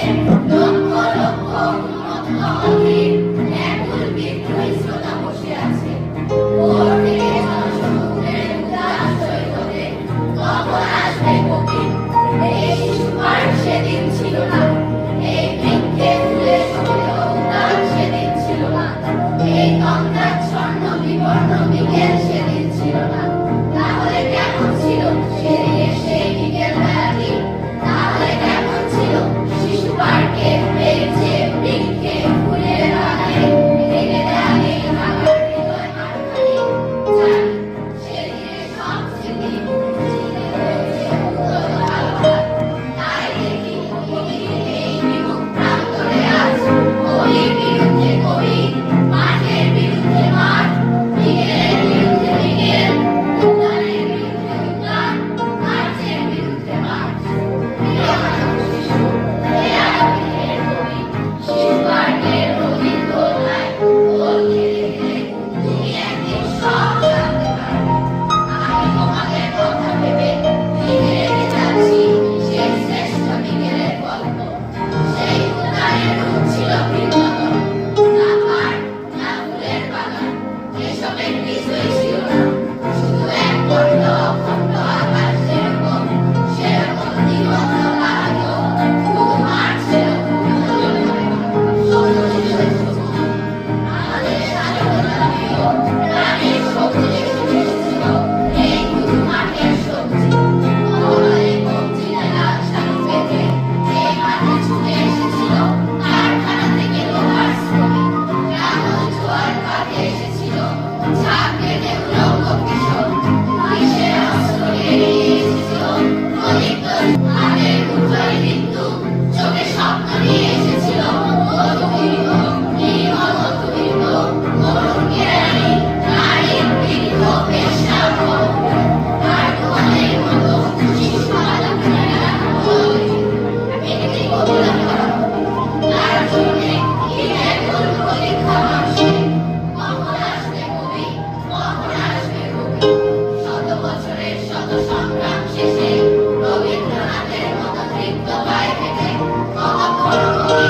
লক্ষ লক্ষ উন্মত্ত অধীর ব্যাকুল বিদ্রোহী শ্রোতা বসে আছে। ভোর থেকে জনসমুদ্রের উদাস সৈকতে কখন আসবে কবি? এই শিশুপার সেদিন ছিল না, এই বৃক্ষে ফুলে শোভিত উদ্যান সেদিন ছিল না, এই গঙ্গাচ্ছন্ন বিবর্ণ বিকেল সেদিন ছিল না। তাহলে কেমন ছিল সেদিনের সেই বিকেল বেলাটি? তাহলে কেমন ছিল শিশু পার্কে, বেঞ্চে, বৃক্ষে, ফুলের বাগানে, থেকে দেয়ালে ঢাকার হৃদয় মাঠখানি? জানি সেদিনের সব স্মৃতি চিরে রয়েছে উত্তল আলোহার। তাই দেখি প্রকৃতির এই বিমুখ প্রান্তরে আজ কবির বিরুদ্ধে কবি, মাঠের বিরুদ্ধে মাঠ, বিকেলের বিরুদ্ধে বিকেল, উদ্যানের বিরুদ্ধে উদ্যান, মার্চের বিরুদ্ধে মার্চ। প্রিয় মানব শিশু, এ আগামীর কবি, শিশু পার্কের রঙিন দোলনায় দোল খেলে খেলে তুমি একদিন সব জানতে পারবে। আমি তোমাদের কথা ভেবে লিখে রেখে যাচ্ছি সেই শ্রেষ্ঠ বিকেলের গল্প। সেই উদ্যানের রূপ ছিল ভিন্নতর, না পার্ক, না ফুলের বাগান, এসবের কিছুই ছিল না। শুধু এক বড্ড অখণ্ড আকাশ যেরকম, সেরকম দিগন্ত কালো, শুধু মাঠ সেরকম সবুজ সবুজ। আমাদের স্বাধীনতা প্রিয় প্রাণের সবুজে ছিল এই শুধু মাঠের সবজি। কমলায় কবজিতে লাল শাড়ি পেতে এই মাঠে ছুটে এসেছিল কারখানা থেকে লোহার শ্রমিক। রাঙল জোয়ার কাঁধে এসেছিল ঝাঁক বেঁধে উলঙ্গ কিশোর। গ্রীষ্মের অস্ত্র এড়িয়ে এসেছিল প্রদীপ্ত হাতের মুঠোয় বিদ্যুৎ, চোখে স্বপ্ন নিয়ে এসেছিল মধুবীর্ণ, নির্মল মধুবীর্ণ, করুণ কেরানি, নারীর পীড়িত বেশ্যা ভগ্ন। আর তোমাদের মতো শিশু বালকেরা বলে একটি কবিতা পড়া, তার জন্যে কি ব্যাকুল প্রতীক্ষা মানুষে। কখন আসবে কবি, কখন আসবে কবি? শত বছরের শত সংগ্রাম শেষে রবীন্দ্রনাথের মতো তৃপ্ত পায়ে হেঁটে কতক্ষণ কবি